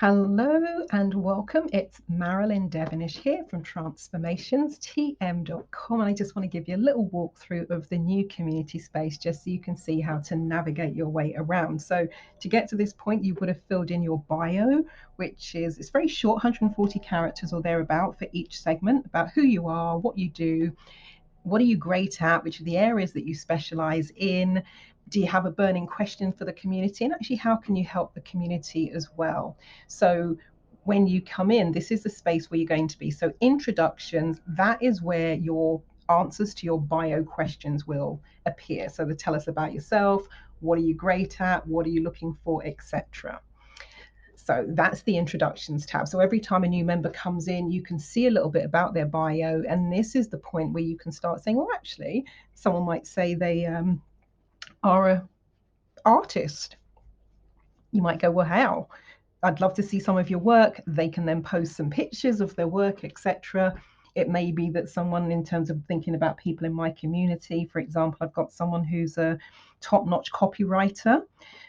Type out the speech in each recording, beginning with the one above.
Hello and welcome. It's Marilyn Devonish here from transformationstm.com. And I just want to give you a little walkthrough of the new community space just so you can see how to navigate your way around. So to get to this point, you would have filled in your bio, which is it's very short, 140 characters or thereabout for each segment about who you are, what you do, what are you great at, which are the areas that you specialize in, do you have a burning question for the community, and actually how can you help the community as well. So when you come in, this is the space where you're going to be. So introductions, that is where your answers to your bio questions will appear. So they tell us about yourself, what are you great at, what are you looking for, etc. So that's the introductions tab. So every time a new member comes in, you can see a little bit about their bio. And this is the point where you can start saying, well, actually, someone might say they are an artist. You might go, well, how? I'd love to see some of your work. They can then post some pictures of their work, etc. It may be that someone, in terms of thinking about people in my community, for example, I've got someone who's a top-notch copywriter.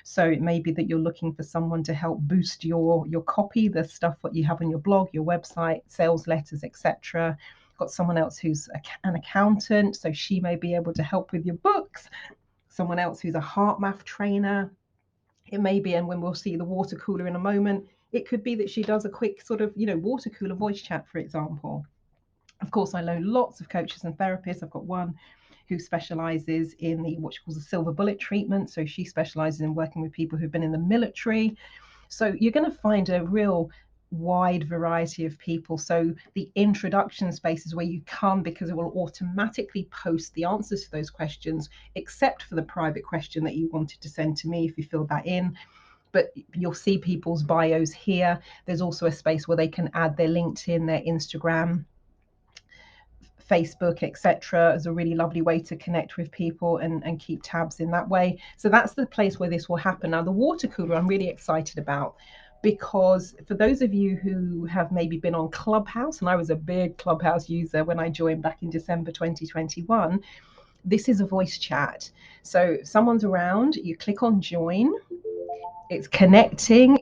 So it may be that you're looking for someone to help boost your copy, the stuff that you have on your blog, your website, sales letters, etc. Got someone else who's an accountant, so she may be able to help with your books. Someone else who's a heart math trainer. It may be, and when we'll see the water cooler in a moment, it could be that she does a quick sort of, water cooler voice chat, for example. Of course, I know lots of coaches and therapists. I've got one who specializes in the what she calls the silver bullet treatment. So she specializes in working with people who've been in the military. So you're going to find a real wide variety of people. So the introduction space is where you come, because it will automatically post the answers to those questions, except for the private question that you wanted to send to me if you fill that in. But you'll see people's bios here. There's also a space where they can add their LinkedIn, their Instagram, Facebook, etc., as a really lovely way to connect with people and keep tabs in that way. So that's the place where this will happen. Now, the water cooler I'm really excited about, because for those of you who have maybe been on Clubhouse, and I was a big Clubhouse user when I joined back in December 2021, this is a voice chat. So if someone's around, you click on join, it's connecting,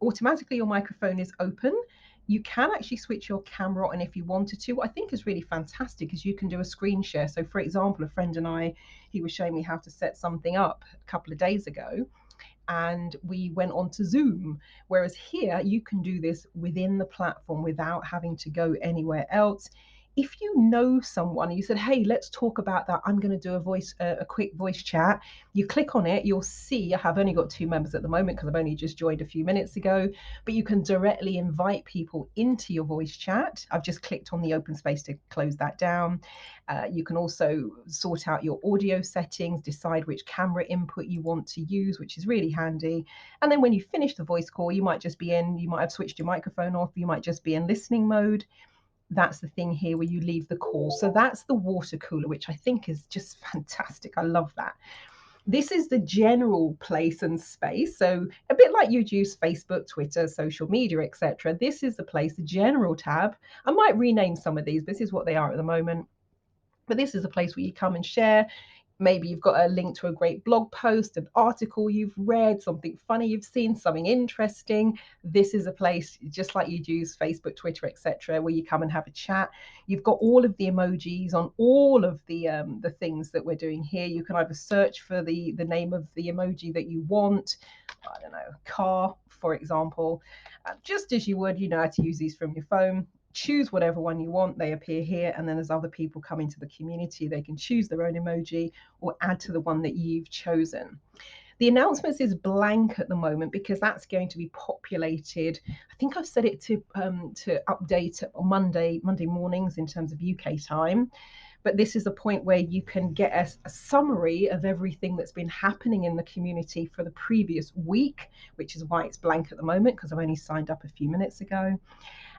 automatically your microphone is open. You can actually switch your camera on if you wanted to. What I think is really fantastic is you can do a screen share. So for example, a friend and I, he was showing me how to set something up a couple of days ago, and we went on to Zoom. Whereas here, you can do this within the platform without having to go anywhere else. If you know someone, you said, hey, let's talk about that. I'm going to do a quick voice chat. You click on it, you'll see I have only got 2 members at the moment because I've only just joined a few minutes ago, but you can directly invite people into your voice chat. I've just clicked on the open space to close that down. You can also sort out your audio settings, decide which camera input you want to use, which is really handy. And then when you finish the voice call, you might have switched your microphone off, you might just be in listening mode. That's the thing here where you leave the call. So that's the water cooler, which I think is just fantastic. I love that. This is the general place and space. So a bit like you'd use Facebook, Twitter, social media, etc. This is the place, the general tab. I might rename some of these. This is what they are at the moment. But this is a place where you come and share. Maybe you've got a link to a great blog post, an article you've read, something funny you've seen, something interesting. This is a place, just like you'd use Facebook, Twitter, etc., where you come and have a chat. You've got all of the emojis on all of the things that we're doing here. You can either search for the name of the emoji that you want. I don't know, car, for example, just as you would, you know how to use these from your phone. Choose whatever one you want, they appear here, and then as other people come into the community, they can choose their own emoji or add to the one that you've chosen. The announcements is blank at the moment because that's going to be populated. I think I've set it to update on Monday mornings in terms of UK time. But this is a point where you can get a summary of everything that's been happening in the community for the previous week, which is why it's blank at the moment, because I've only signed up a few minutes ago.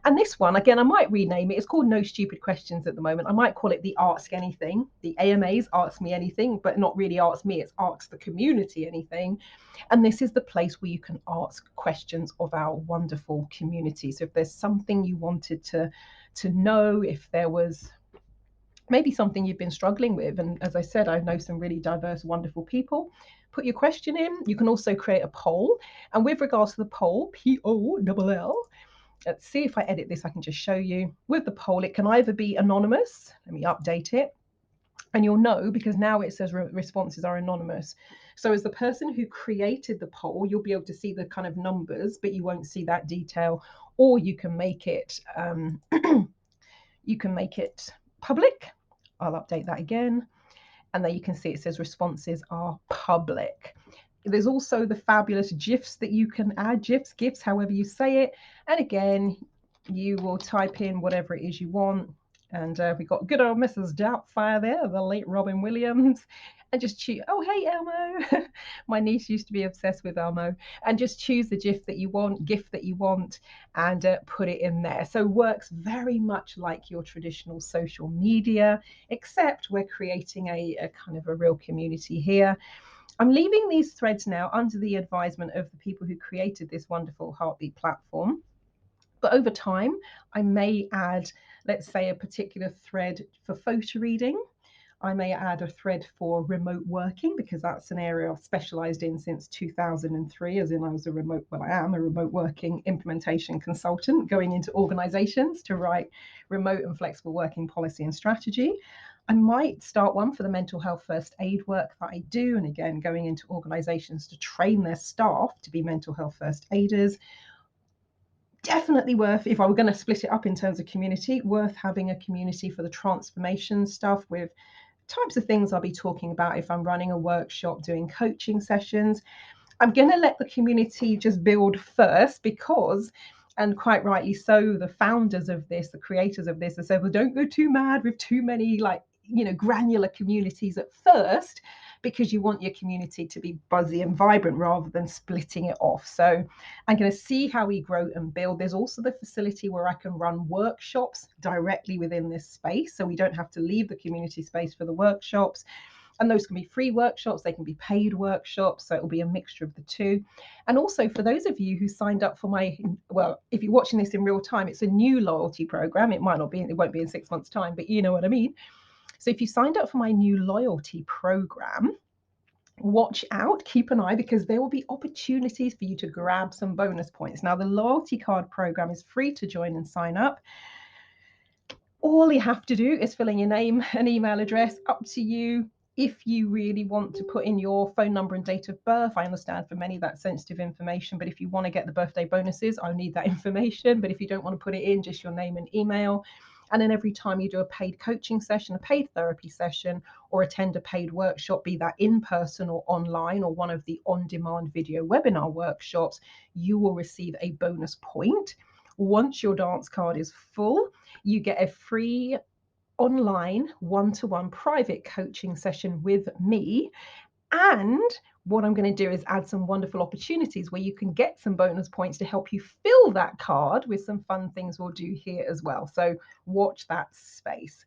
And this one, again, I might rename it. It's called No Stupid Questions at the moment. I might call it the Ask Anything. The AMAs Ask Me Anything, but not really Ask Me, it's Ask the Community Anything. And this is the place where you can ask questions of our wonderful community. So if there's something you wanted to know, if there was maybe something you've been struggling with. And as I said, I know some really diverse, wonderful people. Put your question in. You can also create a poll. And with regards to the poll, P-O-L-L, let's see if I edit this, I can just show you. With the poll, it can either be anonymous. Let me update it. And you'll know because now it says responses are anonymous. So as the person who created the poll, you'll be able to see the kind of numbers, but you won't see that detail. Or you can make it you can make it public. I'll update that again. And there you can see it says responses are public. There's also the fabulous GIFs that you can add, GIFs, however you say it. And again, you will type in whatever it is you want. And we got good old Mrs. Doubtfire there, the late Robin Williams. And just choose, oh, hey, Elmo. My niece used to be obsessed with Elmo. And just choose the GIF that you want, and put it in there. So works very much like your traditional social media, except we're creating a kind of a real community here. I'm leaving these threads now under the advisement of the people who created this wonderful Heartbeat platform. But over time, I may add, let's say, a particular thread for photo reading. I may add a thread for remote working because that's an area I've specialized in since 2003, as in I am a remote working implementation consultant going into organizations to write remote and flexible working policy and strategy. I might start one for the mental health first aid work that I do, and again, going into organizations to train their staff to be mental health first aiders. Definitely worth, if I were going to split it up in terms of community, worth having a community for the transformation stuff with types of things I'll be talking about if I'm running a workshop, doing coaching sessions. I'm going to let the community just build first because, and quite rightly so, the founders of this, the creators of this, have said, well, don't go too mad with too many granular communities at first, because you want your community to be buzzy and vibrant rather than splitting it off. So I'm going to see how we grow and build. There's also the facility where I can run workshops directly within this space, so we don't have to leave the community space for the workshops. And those can be free workshops, they can be paid workshops, so it'll be a mixture of the two. And also for those of you who signed up for my, well, if you're watching this in real time, it's a new loyalty program. It won't be in 6 months' time, but you know what I mean. So if you signed up for my new loyalty program, watch out, keep an eye, because there will be opportunities for you to grab some bonus points. Now, the loyalty card program is free to join and sign up. All you have to do is fill in your name and email address, up to you. If you really want to put in your phone number and date of birth, I understand for many that's sensitive information, but if you want to get the birthday bonuses, I need that information. But if you don't want to put it in, just your name and email. And then every time you do a paid coaching session, a paid therapy session, or attend a paid workshop, be that in person or online, or one of the on-demand video webinar workshops, you will receive a bonus point. Once your dance card is full, you get a free online one-to-one private coaching session with me. And what I'm going to do is add some wonderful opportunities where you can get some bonus points to help you fill that card with some fun things we'll do here as well. So watch that space.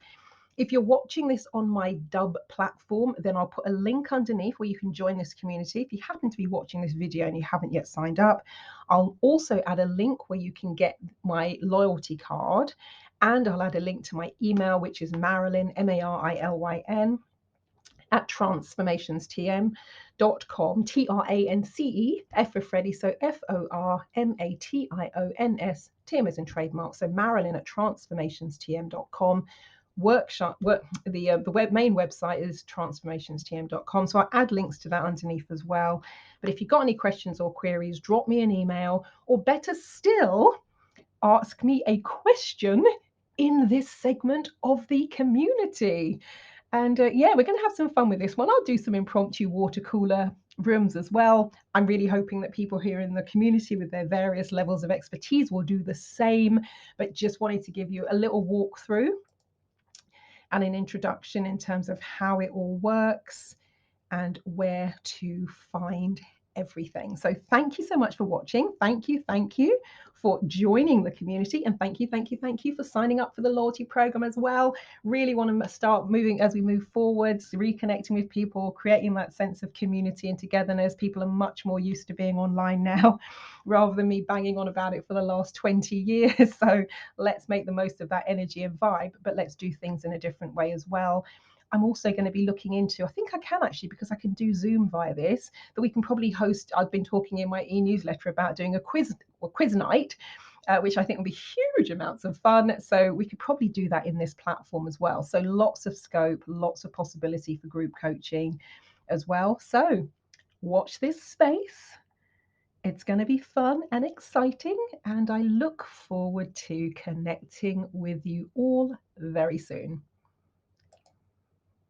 If you're watching this on my Dub platform, then I'll put a link underneath where you can join this community. If you happen to be watching this video and you haven't yet signed up, I'll also add a link where you can get my loyalty card, and I'll add a link to my email, which is Marilyn, Marilyn, at transformationstm.com, TRANCE, F for Freddie, so FORMATIONS, TM as in trademark, so Marilyn at transformationstm.com. The main website is transformationstm.com, so I'll add links to that underneath as well. But if you've got any questions or queries, drop me an email, or better still, ask me a question in this segment of the community. And yeah, we're going to have some fun with this one. I'll do some impromptu water cooler rooms as well. I'm really hoping that people here in the community with their various levels of expertise will do the same, but just wanted to give you a little walkthrough and an introduction in terms of how it all works and where to find everything. So thank you so much for watching. Thank you for joining the community, and thank you for signing up for the loyalty program as well. Really want to start moving as we move forwards, reconnecting with people, creating that sense of community and togetherness. People are much more used to being online now rather than me banging on about it for the last 20 years. So let's make the most of that energy and vibe, but let's do things in a different way as well. I'm also going to be looking into, I think I can actually, because I can do Zoom via this, that we can probably host. I've been talking in my e-newsletter about doing a quiz night, which I think will be huge amounts of fun. So we could probably do that in this platform as well. So lots of scope, lots of possibility for group coaching as well. So watch this space. It's going to be fun and exciting, and I look forward to connecting with you all very soon.